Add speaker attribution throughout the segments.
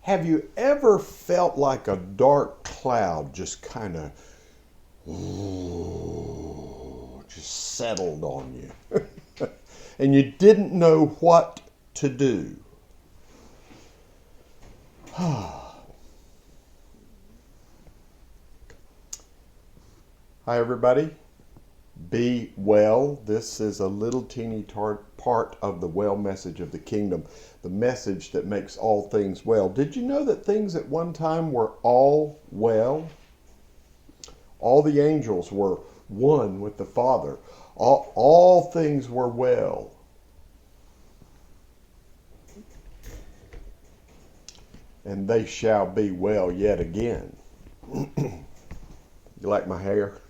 Speaker 1: Have you ever felt like a dark cloud just kind of just settled on you and you didn't know what to do? Hi, everybody. Be well. This is a little teeny part of the well message of the kingdom, the message that makes all things well. Did you know that things at one time were all well? All the angels were one with the Father. All things were well. And they shall be well yet again. You like my hair?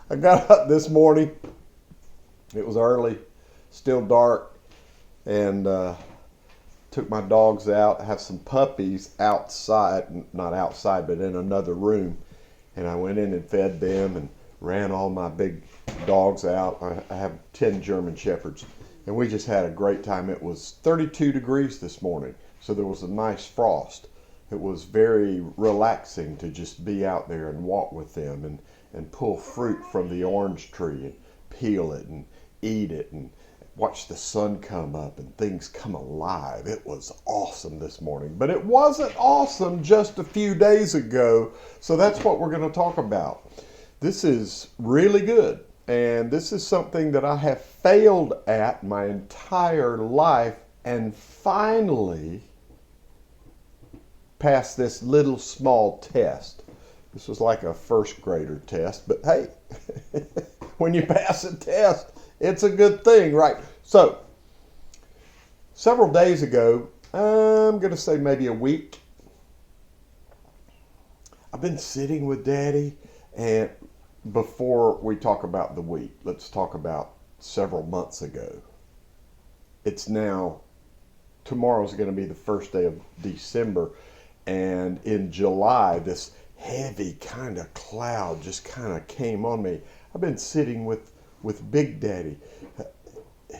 Speaker 1: I got up this morning. It was early, still dark, and took my dogs out. I have some puppies outside, not outside, but in another room. And I went in and fed them and ran all my big dogs out. I have 10 German Shepherds. And we just had a great time. It was 32 degrees this morning, so there was a nice frost. It was very relaxing to just be out there and walk with them and pull fruit from the orange tree and peel it and eat it and watch the sun come up and things come alive. It was awesome this morning, but it wasn't awesome just a few days ago. So that's what we're going to talk about. This is really good. And this is something that I have failed at my entire life and finally passed this little small test. This was like a first grader test, but hey, when you pass a test, it's a good thing, right? So, several days ago, I'm going to say maybe a week, I've been sitting with Daddy, and before we talk about the week, let's talk about several months ago. It's now, tomorrow's going to be the first day of December, and in July, this heavy kind of cloud just kind of came on me. I've been sitting with Big Daddy.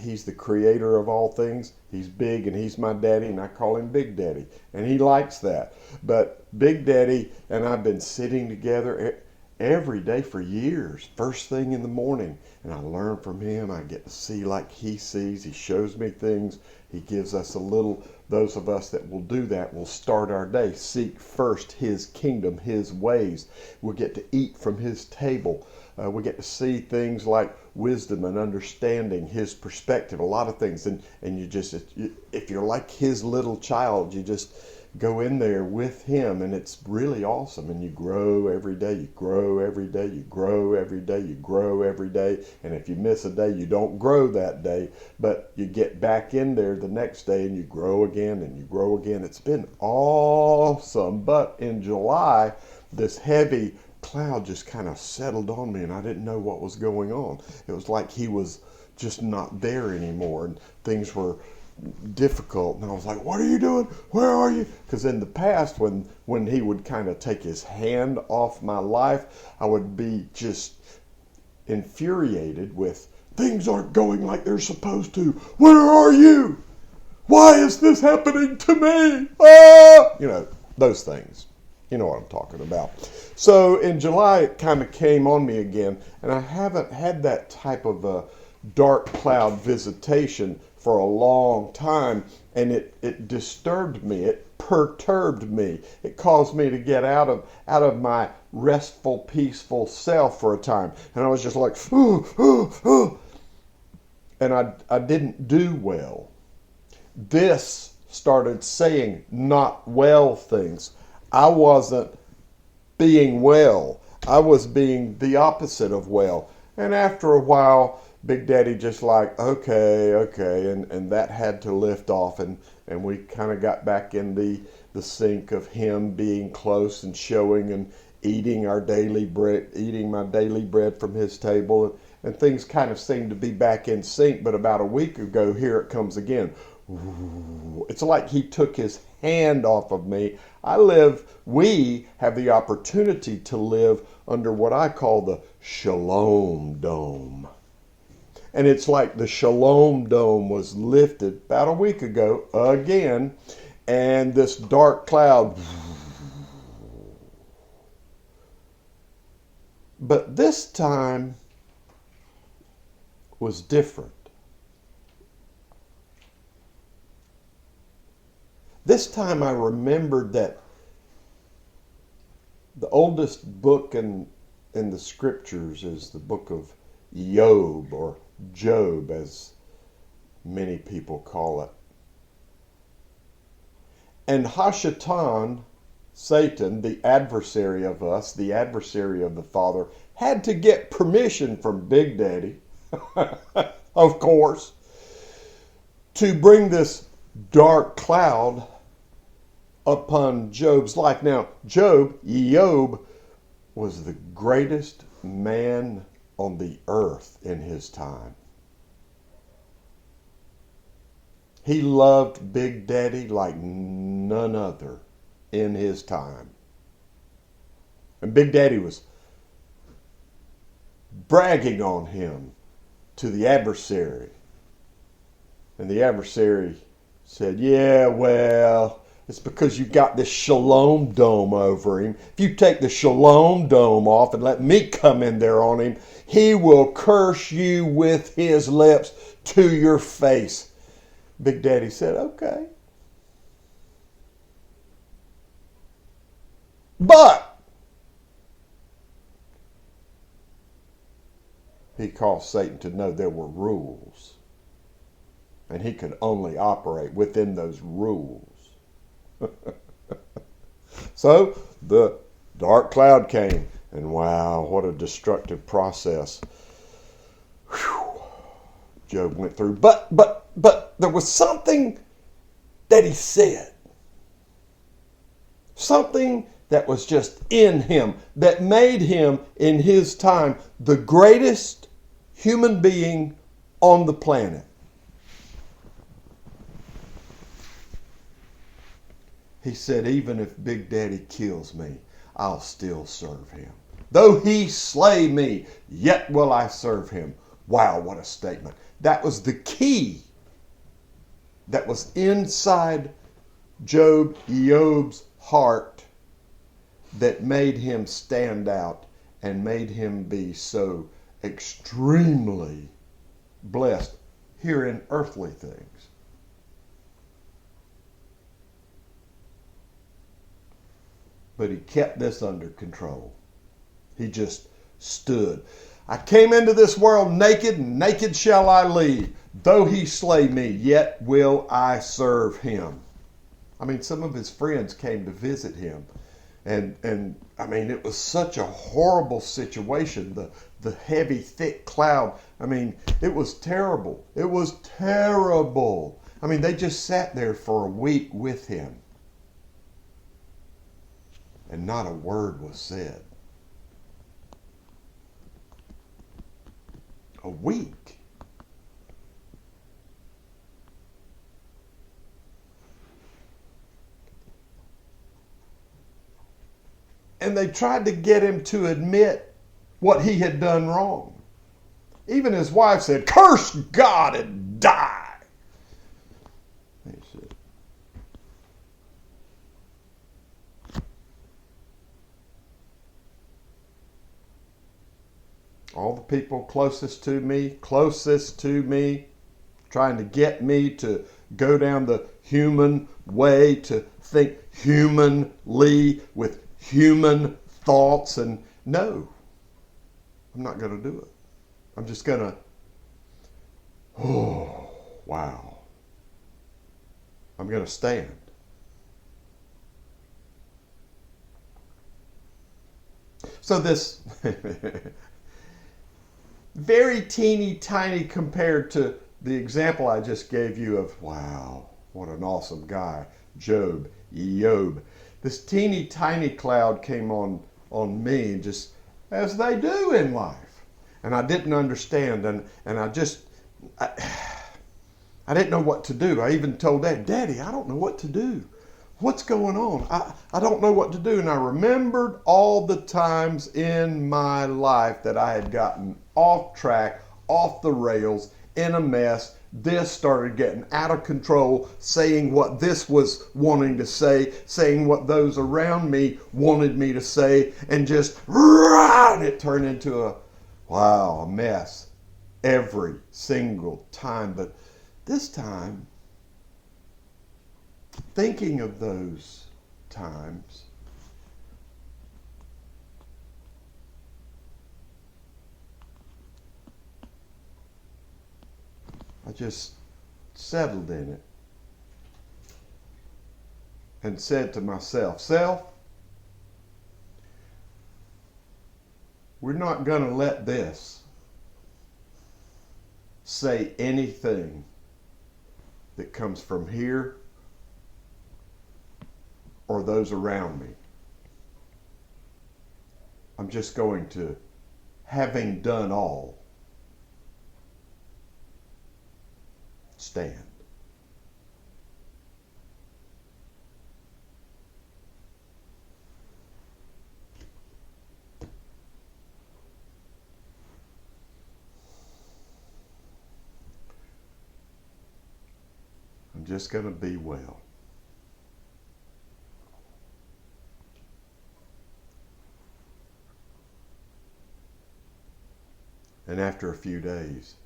Speaker 1: He's the creator of all things. He's big and he's my daddy, and I call him Big Daddy. And he likes that. But Big Daddy and I've been sitting together every day for years, first thing in the morning. And I learn from him. I get to see like he sees. He shows me things. He gives us a little, those of us that will do that will start our day. Seek first his kingdom, his ways. We'll get to eat from his table. We get to see things like wisdom and understanding, his perspective, a lot of things. And you just, if you're like his little child, you just go in there with him, and it's really awesome. And you grow every day, you grow every day, you grow every day, you grow every day. And if you miss a day, you don't grow that day, but you get back in there the next day and you grow again and you grow again. It's been awesome. But in July, this heavy cloud just kind of settled on me, and I didn't know what was going on. It was like he was just not there anymore, and things were difficult. And I was like, what are you doing? Where are you? Because in the past, when he would kind of take his hand off my life, I would be just infuriated with things aren't going like they're supposed to. Where are you? Why is this happening to me? Ah! You know, those things. You know what I'm talking about. So in July, it kind of came on me again, and I haven't had that type of a dark cloud visitation for a long time, and it disturbed me. It perturbed me. It caused me to get out of my restful, peaceful self for a time. And I was just like, and I didn't do well. This started saying not well things. I wasn't being well. I was being the opposite of well. And after a while, Big Daddy just like, okay, and that had to lift off, and we kind of got back in the sync of him being close and showing and eating our daily bread, eating my daily bread from his table, and things kind of seemed to be back in sync. But about a week ago, here it comes again. It's like he took his hand off of me. We have the opportunity to live under what I call the Shalom Dome. And it's like the Shalom Dome was lifted about a week ago again, and this dark cloud. But this time was different. This time I remembered that the oldest book in the scriptures is the book of Job, or Job as many people call it. And Hashatan, Satan, the adversary of us, the adversary of the Father, had to get permission from Big Daddy, of course, to bring this dark cloud upon Job's life. Now, Job was the greatest man on the earth in his time. He loved Big Daddy like none other in his time. And Big Daddy was bragging on him to the adversary. And the adversary said, yeah, well, it's because you've got this Shalom Dome over him. If you take the Shalom Dome off and let me come in there on him, he will curse you with his lips to your face. Big Daddy said, okay. But he caused Satan to know there were rules. And he could only operate within those rules. So the dark cloud came, and wow, what a destructive process Job went through. But there was something that he said. Something that was just in him, that made him, in his time, the greatest human being on the planet. He said, even if Big Daddy kills me, I'll still serve him. Though he slay me, yet will I serve him. Wow, what a statement. That was the key that was inside Job's heart that made him stand out and made him be so extremely blessed here in earthly things. But he kept this under control. He just stood. I came into this world naked, and naked shall I leave. Though he slay me, yet will I serve him. I mean, some of his friends came to visit him. And I mean, it was such a horrible situation. The heavy, thick cloud. I mean, it was terrible. It was terrible. I mean, they just sat there for a week with him. And not a word was said. A week. And they tried to get him to admit what he had done wrong. Even his wife said, curse God and die. He said, all the people closest to me, trying to get me to go down the human way, to think humanly with human thoughts. And no, I'm not going to do it. I'm just going to, oh, wow. I'm going to stand. So this very teeny tiny compared to the example I just gave you of, wow, what an awesome guy, Job. This teeny tiny cloud came on me, just as they do in life. And I didn't understand, and I didn't know what to do. I even told Daddy, I don't know what to do. What's going on? I don't know what to do. And I remembered all the times in my life that I had gotten off track, off the rails, in a mess. This started getting out of control, saying what this was wanting to say, saying what those around me wanted me to say, and just, and it turned into a mess every single time. But this time, thinking of those times, I just settled in it and said to myself, Self, we're not going to let this say anything that comes from here or those around me. I'm just going to, having done all, stand. I'm just going to be well. And after a few days,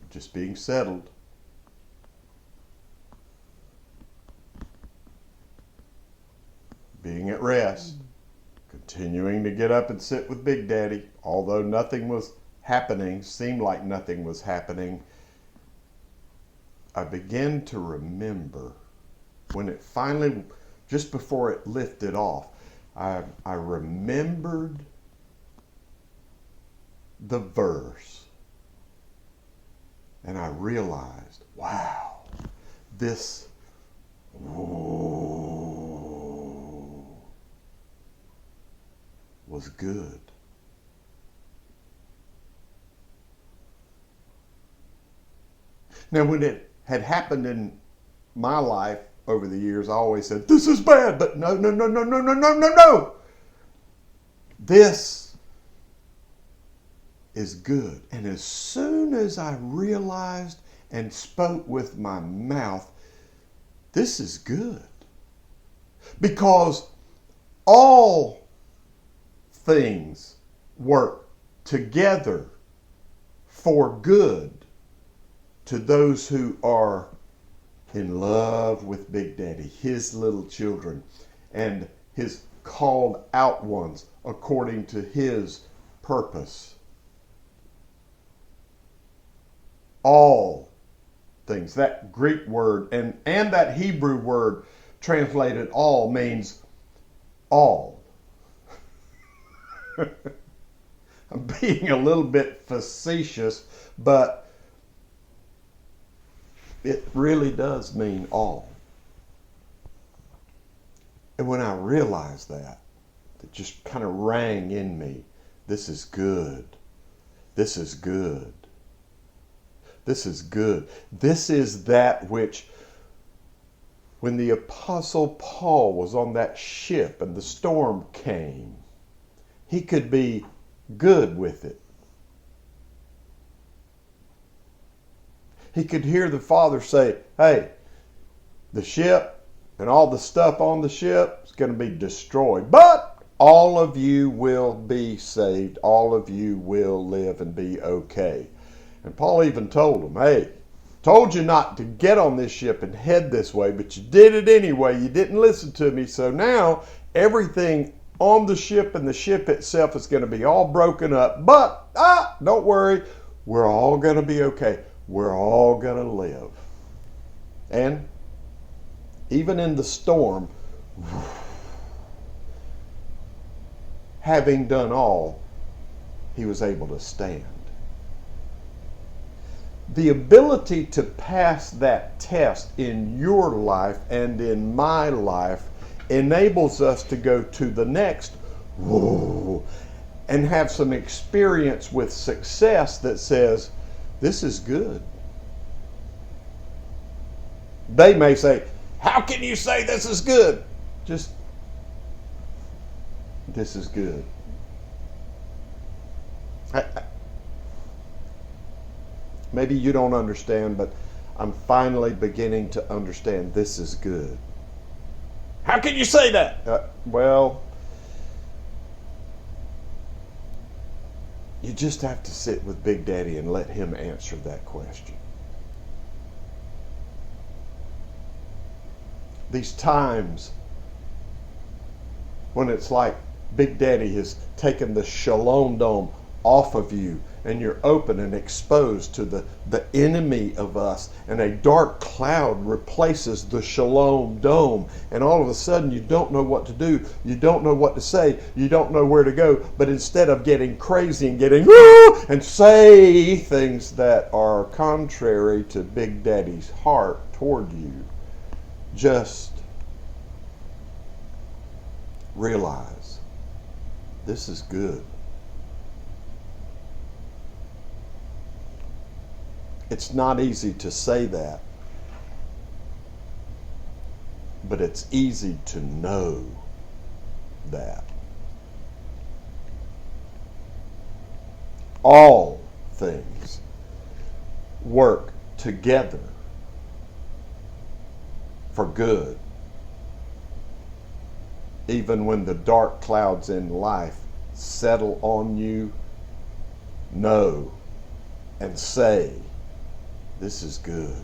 Speaker 1: just being settled, being at rest, continuing to get up and sit with Big Daddy, although nothing was happening, seemed like nothing was happening, I began to remember when it finally, just before it lifted off, I remembered the verse. And I realized, wow, this was good. Now, when it had happened in my life over the years, I always said, this is bad, but no. This is good. And as soon as I realized and spoke with my mouth, this is good. Because all things work together for good to those who are in love with Big Daddy, his little children, and his called out ones according to his purpose. All things. That Greek word and that Hebrew word translated all means all. I'm being a little bit facetious, but it really does mean all. And when I realized that, it just kind of rang in me. This is good. This is good. This is good. This is that which, when the Apostle Paul was on that ship and the storm came, he could be good with it. He could hear the Father say, hey, the ship and all the stuff on the ship is going to be destroyed, but all of you will be saved. All of you will live and be okay. And Paul even told him, hey, told you not to get on this ship and head this way, but you did it anyway. You didn't listen to me. So now everything on the ship and the ship itself is going to be all broken up. But don't worry, we're all going to be okay. We're all going to live. And even in the storm, having done all, he was able to stand. The ability to pass that test in your life and in my life enables us to go to the next and have some experience with success that says, this is good. They may say, how can you say this is good? Just, this is good. Maybe you don't understand, but I'm finally beginning to understand this is good.
Speaker 2: How can you say that?
Speaker 1: Well, you just have to sit with Big Daddy and let him answer that question. These times when it's like Big Daddy has taken the Shalom Dome off of you and you're open and exposed to the enemy of us, and a dark cloud replaces the Shalom Dome, and all of a sudden you don't know what to do, you don't know what to say, you don't know where to go, but instead of getting crazy and getting and say things that are contrary to Big Daddy's heart toward you, just realize this is good. It's not easy to say that, but it's easy to know that. All things work together for good, even when the dark clouds in life settle on you. Know and say, this is good.